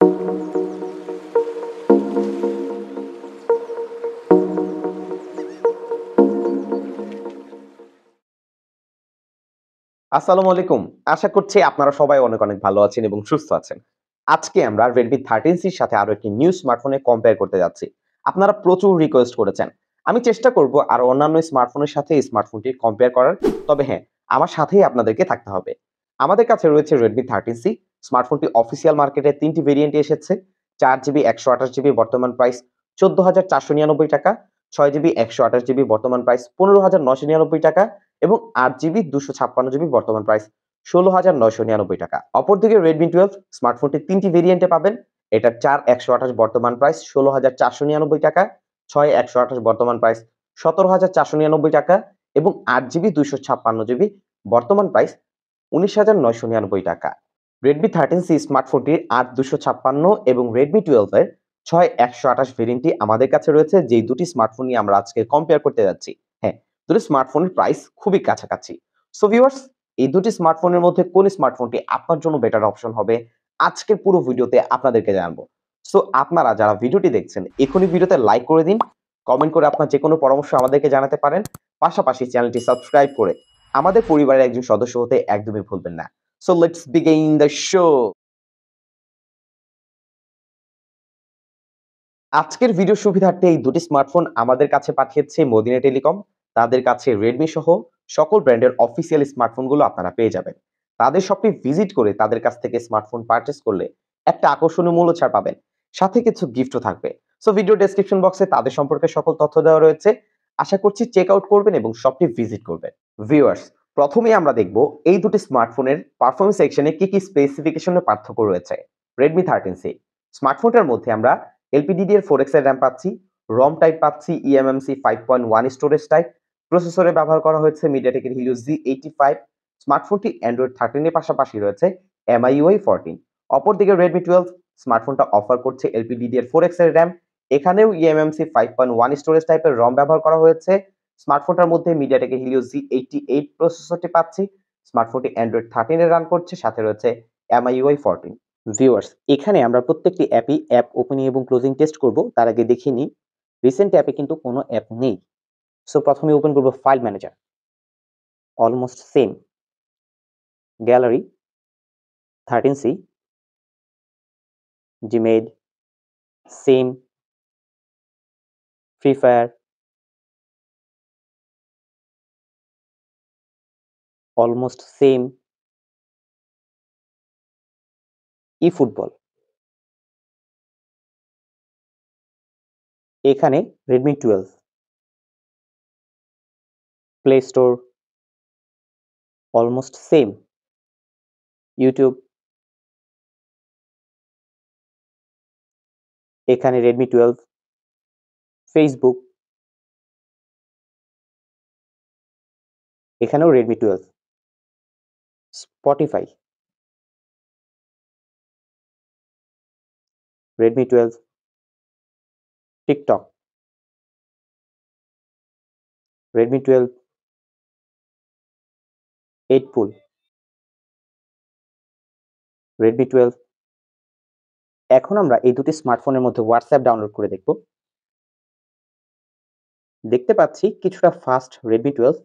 আসসালামু আলাইকুম। আশা করছি আপনারা সবাই অনেক ভালো আছেন এবং সুস্থ আছেন। আজকে আমরা Redmi 13C র সাথে আরো একটি নিউ স্মার্টফোনে কম্পেয়ার করতে যাচ্ছি। আপনারা প্রচুর রিকোয়েস্ট করেছেন। আমি চেষ্টা করব আরো অন্যান্য স্মার্টফোনের সাথে এই স্মার্টফোনটি কম্পেয়ার করার। তবে হ্যাঁ, আমার সাথেই আপনাদেরকে থাকতে হবে। আমাদের কাছে রয়েছে Redmi 13C। স্মার্টফোনটি অফিসিয়াল মার্কেটে ৩ টি ভেরিয়েন্টে এসেছে। ৪GB ১২৮GB বর্তমান প্রাইস ৳১৪,৪৯৯ ৬GB ১২৮GB বর্তমান প্রাইস ৳১৫,৯৯৯ এবং 8GB 256GB বর্তমান প্রাইস ৳১৬,৯৯৯। অপরদিকে Redmi 12 স্মার্টফোনটি ৩ টি ভেরিয়েন্টে পাবেন। এটার ৪ ১২৮ বর্তমান প্রাইস ৳১৬,৪৯৯ ৬ ১২৮ বর্তমান প্রাইস ৳১৭,৪৯৯ এবং 8GB 256GB বর্তমান প্রাইস ৳১৯,৯৯৯। Redmi 13C স্মার্টফোনটির ৮ ২৫৬ এবং Redmi 12 এর ৬ ১২৮ ভেরিয়েন্টটি আমাদের কাছে রয়েছে, যেই দুটি স্মার্টফোন নিয়ে আমরা আজকে কম্পেয়ার করতে যাচ্ছি। হ্যাঁ, দুটি স্মার্টফোনের প্রাইস খুবই কাছাকাছি। সো ভিউয়ার্স, এই দুটি স্মার্টফোনের মধ্যে কোন স্মার্টফোনটি আপনার জন্য বেটার অপশন হবে আজকের পুরো ভিডিওতে আপনাদেরকে জানাবো। সো আপনারা যারা ভিডিওটি দেখছেন এখনই ভিডিওতে লাইক করে দিন, কমেন্ট করে আপনার যেকোনো পরামর্শ আমাদেরকে জানাতে পারেন। পাশাপাশি চ্যানেলটি সাবস্ক্রাইব করে আমাদের পরিবারের একজন সদস্য হতে একদমই ভুলবেন না। So let's begin the show. আজকের ভিডিও সুবিধার্থে এই দুটি স্মার্টফোন আমাদের কাছে পাঠিয়েছে মদিনা টেলিকম। তাদের কাছে Redmi সহ সকল ব্র্যান্ডের অফিসিয়াল স্মার্টফোনগুলো আপনারা পেয়ে যাবেন। তাদের শপটি ভিজিট করে তাদের কাছ থেকে স্মার্টফোন পারচেজ করলে একটা আকর্ষণীয় মূল্য ছাড় পাবেন। সাথে কিছু গিফটও থাকবে। সো ভিডিও ডেসক্রিপশন বক্সে তাদের সম্পর্কে সকল তথ্য দেওয়া রয়েছে। আশা করছি চেক আউট করবেন এবং শপটি ভিজিট করবেন। ভিউয়ার্স, প্রথমেই আমরা দেখব এই দুটি স্মার্টফোনের পারফরম্যান্স সেকশনে কি স্পেসিফিকেশনের পার্থক্য রয়েছে। Redmi 13C স্মার্টফোনটার মধ্যে আমরা LPDDR4X এর RAM পাচ্ছি, ROM টাইপ পাচ্ছি eMMC 5.1 স্টোরেজ টাইপ, প্রসেসরে ব্যবহার করা হয়েছে MediaTek এর Helio Z85। স্মার্টফোনটি Android 13 এর পাশাপাশি রয়েছে MIUI 14। অপরদিকে Redmi 12 স্মার্টফোনটা অফার করছে LPDDR4X এর RAM, এখানেও eMMC 5.1 স্টোরেজ টাইপের ROM ব্যবহার করা হয়েছে। স্মার্টফোনটার মধ্যে MediaTek এর Helio Z88 প্রসেসরটি পাচ্ছি। স্মার্টফোনটি Android 13 এ রান করছে, সাথে রয়েছে MIUI 14। ভিউয়ার্স, এখানে আমরা প্রত্যেকটি অ্যাপই অ্যাপ ওপেনিং এবং ক্লোজিং টেস্ট করব। তার আগে দেখে নিই রিসেন্ট অ্যাপে কিন্তু কোনো অ্যাপ নেই। সো প্রথমে ওপেন করব file manager, almost same. Gallery, 13C, Gmail, same. Free Fire, almost same. E football, এখানে Redmi 12। Play Store, almost same. YouTube, এখানে Redmi 12। ফেসবুক, এখানেও Redmi 12। Spotify, Redmi 12। TikTok, Redmi 12। 8 pool, Redmi 12। এখন আমরা এই দুটি স্মার্টফোনের মধ্যে হোয়াটসঅ্যাপ ডাউনলোড করে দেখব। দেখতে পাচ্ছি কিছুটা ফাস্ট Redmi 12,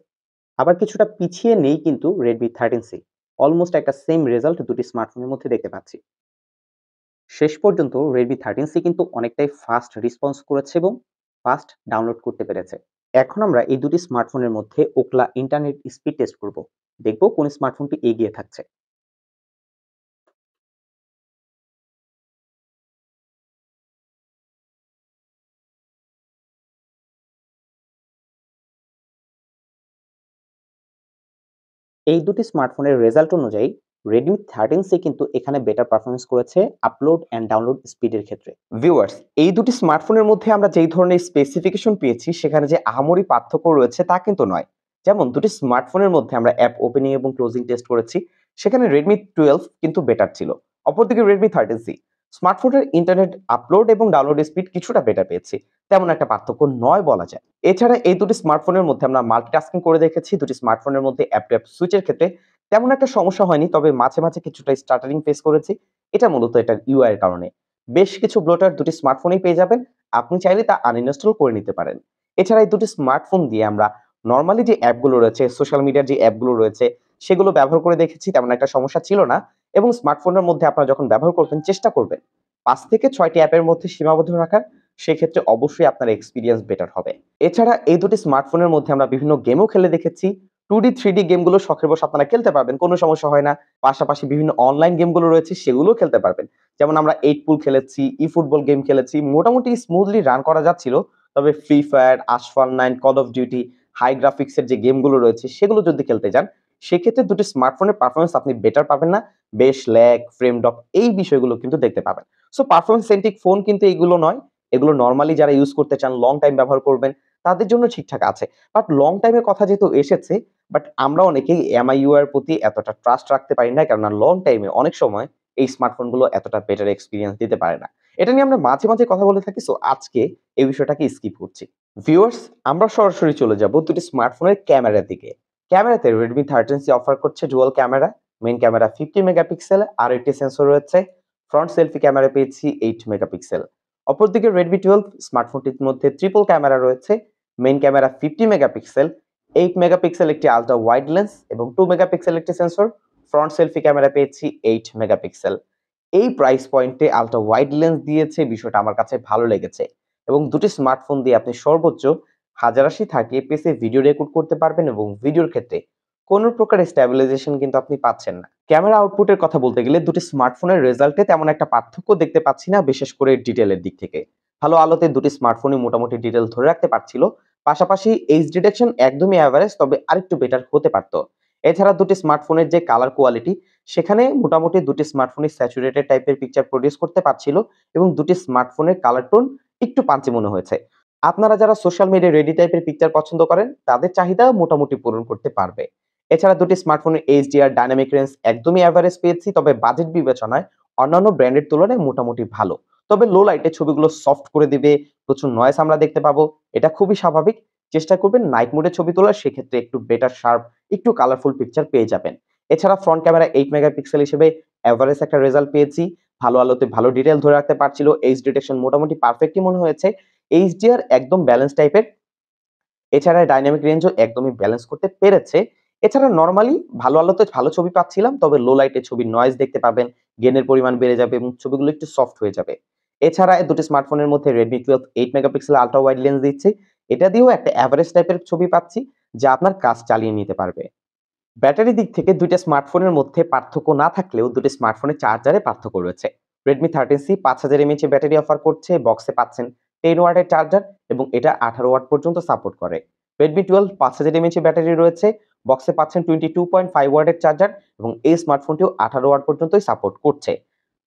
আবার কিছুটা পিছিয়ে নেই কিন্তু Redmi 13C। অলমোস্ট একটা সেম রেজাল্ট দুটি স্মার্টফোনের মধ্যে দেখতে পাচ্ছি। শেষ পর্যন্ত Redmi 13C কিন্তু অনেকটাই ফাস্ট রেসপন্স করেছে এবং ফাস্ট ডাউনলোড করতে পেরেছে। এখন আমরা এই দুটি স্মার্টফোনের মধ্যে ওকলা ইন্টারনেট স্পিড টেস্ট করব। দেখব কোন স্মার্টফোনটি এগিয়ে থাকছে। এই দুটি স্মার্টফোনের রেজাল্ট অনুযায়ী Redmi 13C কিন্তু এখানে বেটার পারফরম্যান্স করেছে আপলোড অ্যান্ড ডাউনলোড স্পিডের ক্ষেত্রে। ভিউয়ার্স, এই দুটি স্মার্টফোনের মধ্যে আমরা যেই ধরনের স্পেসিফিকেশন পেয়েছি সেখানে যে আহামরি পার্থক্য রয়েছে তা কিন্তু নয়। যেমন দুটি স্মার্টফোনের মধ্যে আমরা অ্যাপ ওপেনিং এবং ক্লোজিং টেস্ট করেছি, সেখানে Redmi 12 কিন্তু বেটার ছিল। অপরদিকে Redmi 13C স্মার্টফোনের ইন্টারনেট আপলোড এবং ডাউনলোড স্পিড কিছুটা বেটার পেয়েছি, তেমন একটা পার্থক্য নয় বলা যায়। এছাড়া এই দুটি স্মার্টফোনের মধ্যে আমরা মাল্টিটাস্কিং করে দেখেছি। দুটি স্মার্টফোনের মধ্যে অ্যাপ টু অ্যাপ সুইচের ক্ষেত্রে তেমন একটা সমস্যা হয়নি, তবে মাঝে কিছুটা স্টাটারিং ফেস করেছি। এটা মূলত এটার ইউআই এর কারণে। বেশ কিছু ব্লোটার দুটি স্মার্টফোনেই পেয়ে যাবেন। আপনি চাইলে তা আনইনস্টল করে নিতে পারেন। এছাড়া এই দুটি স্মার্টফোন দিয়ে আমরা নরমালি যে অ্যাপগুলো রয়েছে, সোশ্যাল মিডিয়ার যে অ্যাপগুলো রয়েছে, সেগুলো ব্যবহার করে দেখেছি, তেমন একটা সমস্যা ছিল না। এবং স্মার্টফোনের মধ্যে আপনারা যখন ব্যবহার করবেন চেষ্টা করবেন ৫ থেকে ৬ টি অ্যাপের মধ্যে সীমাবদ্ধ রাখার। সেক্ষেত্রে অবশ্যই আপনার এক্সপেরিয়েন্স বেটার হবে। এছাড়া এই দুটি স্মার্টফোনের মধ্যে আমরা বিভিন্ন গেমও খেলে দেখেছি। 2D 3D গেমগুলো শখের বশে আপনারা খেলতে পারবেন, কোনো সমস্যা হয় না। পাশাপাশি বিভিন্ন অনলাইন গেমগুলো রয়েছে, সেগুলোও খেলতে পারবেন। যেমন আমরা 8 পুল খেলেছি, ই-ফুটবল গেম খেলেছি। মোটামুটি স্মুথলি রান করা যাচ্ছিল। তবে Free Fire, Asphalt 9, Call of Duty, high graphics এর যে গেমগুলো রয়েছে, সেগুলো যদি খেলতে যান, সেক্ষেত্রে দুটি স্মার্টফোনের পারফরম্যান্স আপনি বেটার পাবেন না। বেশ ল্যাগ, ফ্রেম ড্রপ এই বিষয়গুলো কিন্তু দেখতে পাবেন। সো পারফরম্যান্স সেন্ট্রিক ফোন কিন্তু এগুলো নয়। এগুলো নরমালি যারা ইউজ করতে চান, লং টাইম ব্যবহার করবেন, তাদের জন্য ঠিকঠাক আছে। বাট লং টাইমের কথা যেহেতু এসেছে, বাট আমরা অনেকেই MIUI এর প্রতি এতটা ট্রাস্ট রাখতে পারি না। কেননা লং টাইমে অনেক সময় এই স্মার্টফোনগুলো এতটা বেটার এক্সপেরিয়েন্স দিতে পারে না। এটা নিয়ে আমরা মাঝে, মাঝে কথা বলে থাকি। সো আজকে এই বিষয়টাকে স্কিপ করছি। ভিউয়ার্স, আমরা সরাসরি চলে যাব দুটি স্মার্টফোনের ক্যামেরার দিকে। ক্যামেরাতে Redmi 13C অফার করছে dual camera. Main camera 50 megapixel, আর একটি সেন্সর রয়েছে। ফ্রন্ট সেলফি ক্যামেরা পেয়েছি 8 মেগাপিক্সেল। অপরদিকে Redmi 12 স্মার্টফোনটির মধ্যে ট্রিপল ক্যামেরা রয়েছে। মেইন ক্যামেরা 50 মেগাপিক্সেল, 8 মেগাপিক্সেল একটি আল্ট্রা ওয়াইড লেন্স এবং 2 মেগাপিক্সেল একটি সেন্সর। ফ্রন্ট সেলফি ক্যামেরা পেয়েছি 8 মেগাপিক্সেল। এই প্রাইস পয়েন্টে আল্ট্রা ওয়াইড লেন্স দিয়েছে, বিষয়টা আমার কাছে ভালো লেগেছে। এবং দুটি স্মার্টফোন দিয়ে আপনি সর্বোচ্চ 1080 30fps এ ভিডিও রেকর্ড করতে পারবেন এবং ভিডিওর ক্ষেত্রে কোনো প্রকার স্ট্যাবিলাইজেশন কিন্তু আপনি পাচ্ছেন না। ক্যামেরা আউটপুটের কথা বলতে গেলে দুটি স্মার্টফোনের রেজাল্টে তেমন একটা পার্থক্য দেখতে পাচ্ছি না, বিশেষ করে ডিটেইলের দিক থেকে। ভালো আলোতে দুটি স্মার্টফোনই মোটামুটি ডিটেইল ধরে রাখতে পারছিল। পাশাপাশি এইচ ডিটেকশন একদমই এভারেজ, তবে আরেকটু বেটার হতে পারত। এছাড়া দুটি স্মার্টফোনের যে কালার কোয়ালিটি, সেখানে মোটামুটি দুটি স্মার্টফোনই স্যাচুরেটেড টাইপের পিকচার প্রডিউস করতে পারছিল এবং দুটি স্মার্টফোনের কালার টোন একটু পাঞ্চি মনে হয়েছে। আপনারা যারা সোশ্যাল মিডিয়ায় রেডি টাইপের পিকচার পছন্দ করেন, তাদের চাহিদা মোটামুটি পূরণ করতে পারবে। এছাড়া দুটি স্মার্টফোনের HDR ডায়নামিক রেঞ্জ একদমই এভারেজ পেয়েছি, তবে বাজেট বিবেচনায় অন্যান্য ব্র্যান্ডের তুলনায় মোটামুটি ভালো। তবে লো লাইটে ছবিগুলো সফট করে দিবে, প্রচুর নয়েজ আমরা দেখতে পাবো। এটা খুবই স্বাভাবিক। চেষ্টা করবেন নাইট মোডে ছবি তোলার, সেক্ষেত্রে একটু বেটার শার্প, একটু কালারফুল পিকচার পেয়ে যাবেন। এছাড়া ফ্রন্ট ক্যামেরা 8 মেগাপিক্সেল হিসেবে এভারেজ একটা রেজাল্ট পেয়েছি। ভালো আলোতে ভালো ডিটেইল ধরে রাখতে পারছিল। এইচ ডিটেকশন মোটামুটি পারফেক্টই মনে হয়েছে। HDR একদম ব্যালেন্স টাইপের। এছাড়া ডাইনামিক রেঞ্জও একদমই ব্যালেন্স করতে পেরেছে। এছাড়া নরমালি ভালো আলোতে ভালো ছবি পাচ্ছিলাম, তবে লো লাইটে ছবির নয়েজ দেখতে পাবেন, গেইনের পরিমাণ বেড়ে যাবে এবং ছবিগুলো একটু সফট হয়ে যাবে। এছাড়া এই দুটি স্মার্টফোনের মধ্যে Redmi 12 8 megapixel ultra wide lens দিচ্ছে। এটা দিয়েও একটা এভারেজ টাইপের ছবি পাচ্ছি, যা আপনার কাজ চালিয়ে নিতে পারবে। ব্যাটারি দিক থেকে ২ টা স্মার্টফোনের মধ্যে পার্থক্য না থাকলেও ২ টি স্মার্টফোনের চার্জারে পার্থক্য রয়েছে। Redmi 13C ৫০০০ mAh এর ব্যাটারি অফার করছে, বক্সে পাচ্ছেন 10 ওয়াটের চার্জার এবং এটা 18 ওয়াট পর্যন্ত সাপোর্ট করে। Redmi 12 ৫০০০ mAh ব্যাটারি রয়েছে, বক্সে পাচ্ছেন 22.5 ওয়াটের চার্জার এবং এই স্মার্টফোনটিও 18 ওয়াট পর্যন্তই সাপোর্ট করছে।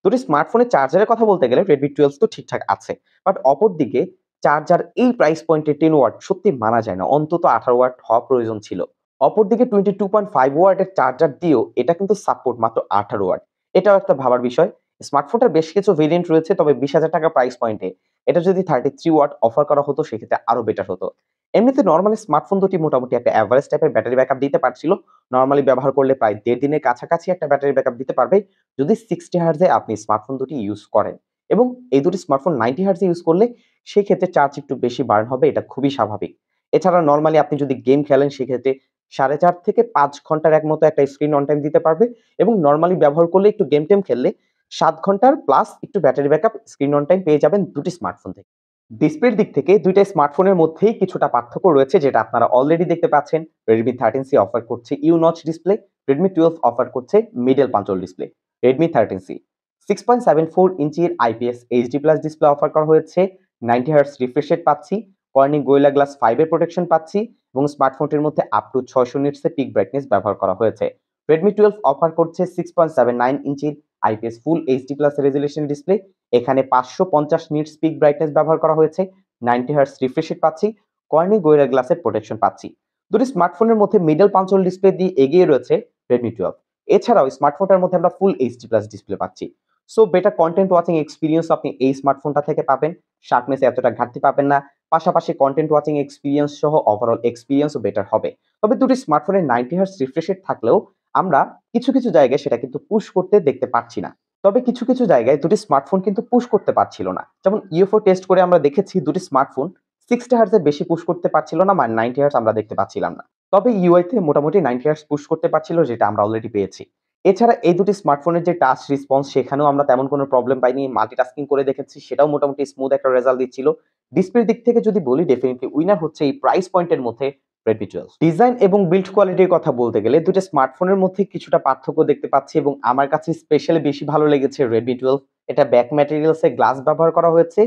দুটি স্মার্টফোনের চার্জারের কথা বলতে গেলে Redmi 12 তো ঠিকঠাক আছে। বাট অপরদিকে চার্জার এই প্রাইস পয়েন্টে 10 ওয়াট সত্যি মানা যায় না। অন্তত 18 ওয়াট হওয়া প্রয়োজন ছিল। অপরদিকে 22.5 ওয়াটের চার্জার দিয়েও এটা কিন্তু সাপোর্ট মাত্র 18 ওয়াট। এটাও একটা ভাবার বিষয়। স্মার্টফোনটার বেশ কিছু ভেরিয়েন্ট রয়েছে, তবে 20,000 টাকা প্রাইস পয়েন্টে এটা যদি 33 ওয়াট অফার করা হতো, সেক্ষেত্রে আরো বেটার হতো। এমনিতে নরমালি স্মার্টফোন দুটি মোটামুটি একটা এভারেজ টাইপের ব্যাটারি ব্যাকআপ দিতে পারছিল। নরমালি ব্যবহার করলে প্রায় 1.5 দিনের কাছাকাছি একটা ব্যাটারি ব্যাকআপ দিতে পারবে, যদি 60 হার্টজ এ আপনি স্মার্টফোন দুটি ইউজ করেন। এবং এই দুটি স্মার্টফোন 90 হার্টজ এ ইউজ করলে সেক্ষেত্রে চার্জ একটু বেশি বার্ন হবে, এটা খুবই স্বাভাবিক। এছাড়া নরমালি আপনি যদি গেম খেলেন, সেক্ষেত্রে 4.5 থেকে 5 ঘন্টার এক মতো একটা স্ক্রিন অন টাইম দিতে পারবে এবং নরমালি ব্যবহার করলে একটু গেম-টেম খেললে 7 ঘন্টার প্লাস একটু battery backup, screen on time পেয়ে যাবেন দুটি স্মার্টফোন থেকে। ডিসপ্লের দিক থেকে ২ টা স্মার্টফোনের মধ্যেই কিছুটা পার্থক্য রয়েছে, যেটা আপনারা অলরেডি দেখতে পাচ্ছেন। Redmi 13C অফার করছে U notch display, Redmi 12 offer করছে middle punch hole display. Redmi 13C 6.74 ইঞ্চির IPS HD+ ডিসপ্লে অফার করা হয়েছে, 90 হার্টজ রিফ্রেশ রেট পাচ্ছি, কর্নিং গোরিলা গ্লাস 5 এর প্রোটেকশন পাচ্ছি এবং স্মার্টফোনটির মধ্যে আপ টু 600 নিটস এর পিক ব্রাইটনেস ব্যবহার করা হয়েছে। Redmi 12 অফার করছে 6.79 ইঞ্চির IPS ফুল HD+ রেজোলিউশন ডিসপ্লে। এখানে 550 নিটস পিক ব্রাইটনেস ব্যবহার করা হয়েছে, 90 হার্টজ রিফ্রেশ রেট পাচ্ছি, কর্নিং গোরিলা গ্লাসের প্রোটেকশন পাচ্ছি। দুটি স্মার্টফোনের মধ্যে মিডল পাঞ্চল ডিসপ্লে দিয়ে এগিয়ে রয়েছে Redmi 12। এছাড়াও স্মার্টফোনটার মধ্যে আমরা ফুল HD+ ডিসপ্লে পাচ্ছি। So better content watching experience আপনি এই স্মার্টফোনটা থেকে পাবেন। শার্পনেস এতটা ঘাটতি পাবেন না। পাশাপাশি কনটেন্ট ওয়াচিং এক্সপেরিয়েন্স সহ ওভারঅল এক্সপেরিয়েন্সও বেটার হবে। তবে দুটি স্মার্টফোনের 90 হার্টজ রিফ্রেশ রেট থাকলেও আমরা কিছু, কিছু জায়গায় সেটা কিন্তু পুশ করতে দেখতে পাচ্ছি না। তবে কিছু জায়গায় দুটি স্মার্টফোন কিন্তু পুশ করতে পারছিল না। যেমন ইউএফও টেস্ট করে আমরা দেখেছি দুটি স্মার্টফোন 60 হার্টজ এর বেশি পুশ করতে পারছিল না, মানে 90 হার্টজ আমরা দেখতে পাচ্ছিলাম না। তবে ইউআই তে মোটামুটি 90 হার্টজ পুশ করতে পারছিল, যেটা আমরা অলরেডি পেয়েছি। এছাড়া এই দুটি স্মার্টফোনের যে টাচ রেসপন্স সেখানেও আমরা তেমন কোনো প্রবলেম পাইনি। মাল্টিটাস্কিং করে দেখেছি, সেটাও মোটামুটি স্মুথ একটা রেজাল্ট দিচ্ছিল। ডিসপ্লের দিক থেকে যদি বলি, ডেফিনিটলি উইনার হচ্ছে এই প্রাইস পয়েন্টের মধ্যে Redmi 12। ডিজাইন এবং বিল্ড কোয়ালিটির কথা বলতে গেলে দুটো স্মার্টফোনের মধ্যে কিছুটা পার্থক্য দেখতে পাচ্ছি এবং আমার কাছে স্পেশালি বেশি ভালো লেগেছে Redmi 12। এটা ব্যাক ম্যাটেরিয়ালস এ গ্লাস ব্যবহার করা হয়েছে,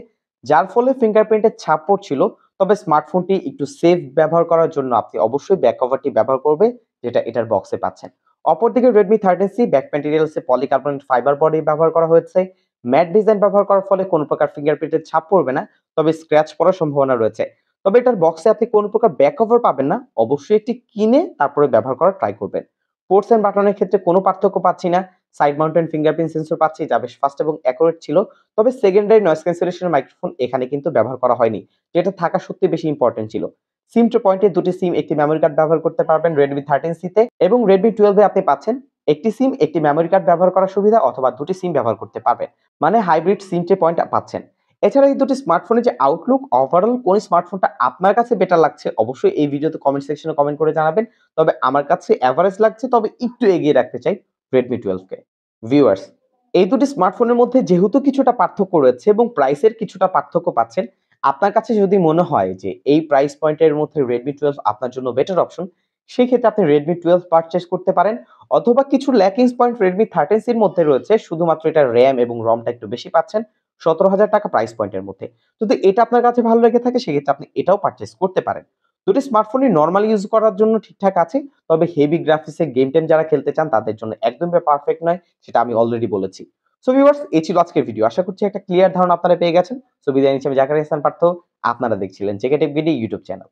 যার ফলে ফিঙ্গারপ্রিন্টের ছাপ পড়ছিল। তবে স্মার্টফোনটি একটু সেফ ব্যবহার করার জন্য আপনি অবশ্যই ব্যাক কভারটি ব্যবহার করবে, যেটা এটার বক্সে পাচ্ছেন। অপরদিকে Redmi 13C ব্যাক ম্যাটেরিয়ালস এ পলিকার্বনেট ফাইবার বডি ব্যবহার করা হয়েছে। ম্যাট ডিজাইন ব্যবহার করার ফলে কোনো প্রকার ফিঙ্গারপ্রিন্টের ছাপ পড়বে না, তবে স্ক্র্যাচ পড়ার সম্ভাবনা রয়েছে। তবে এটার বক্সে আপনি কোনো প্রকার ব্যাক কভার পাবেন না। অবশ্যই একটি কিনে তারপরে ব্যবহার করার ট্রাই করবেন। পোর্টস এন্ড বাটনের ক্ষেত্রে কোনো পার্থক্য পাচ্ছি না। সাইড মাউন্টেড ফিঙ্গারপ্রিন্ট সেন্সর পাচ্ছি, যা বেশ ফাস্ট এবং অ্যাকুরেট ছিল। তবে সেকেন্ডারি নয়েজ ক্যান্সেলেশন মাইক্রোফোন এখানে কিন্তু ব্যবহার করা হয়নি, যেটা থাকা সত্যিই বেশি ইম্পোর্টেন্ট ছিল। সিম টু পয়েন্টে দুটি সিম, একটি মেমরি কার্ড ব্যবহার করতে পারবেন Redmi 13C তে, এবং Redmi 12 এ আপনি পাচ্ছেন একটি সিম, একটি মেমরি কার্ড ব্যবহার করার সুবিধা, অথবা দুটি সিম ব্যবহার করতে পারবেন। মানে হাইব্রিড সিম ট্রে পয়েন্ট পাচ্ছেন। এছাড়া এই দুটি স্মার্টফোনের যে আউটলুক, ওভারঅল কোন স্মার্টফোনটা আপনার কাছে বেটার লাগছে অবশ্যই এই ভিডিওতে কমেন্ট সেকশনে কমেন্ট করে জানাবেন। তবে আমার কাছে এভারেজ লাগছে, তবে একটু এগিয়ে রাখতে চাই Redmi 12 কে। ভিউয়ার্স, এই দুটি স্মার্টফোনের মধ্যে যেহেতু কিছুটা পার্থক্য রয়েছে এবং প্রাইসের কিছুটা পার্থক্য পাচ্ছেন, আপনার কাছে যদি মনে হয় যে এই প্রাইস পয়েন্টের মধ্যে Redmi 12 আপনার জন্য বেটার অপশন, সেক্ষেত্রে আপনি Redmi 12 পারচেজ করতে পারেন। অথবা কিছু ল্যাকিংস পয়েন্ট Redmi 13C এর মধ্যে রয়েছে, শুধুমাত্র এটা RAM এবং ROM টা একটু বেশি পাচ্ছেন ১৭,০০০ টাকা প্রাইস পয়েন্টের মধ্যে। যদি এটা আপনার কাছে ভালো লেগে থাকে, সেক্ষেত্রে আপনি এটাও পারচেজ করতে পারেন। দুটি স্মার্টফোনই নরমালি ইউজ করার জন্য ঠিকঠাক আছে। তবে হেভি গ্রাফিক্সে গেম-টেম যারা খেলতে চান তাদের জন্য একদমই পারফেক্ট নয়, সেটা আমি অলরেডি বলেছি। সো ভিউয়ার্স, এই ছিল আজকের ভিডিও। আশা করছি একটা ক্লিয়ার ধারণা আপনারা পেয়ে গেছেন। সো বিদায় নিচ্ছি, আমি জাকারিয়া হাসান পার্থ। আপনারা দেখছিলেন জেকে টেক ভিডি ইউটিউব চ্যানেল।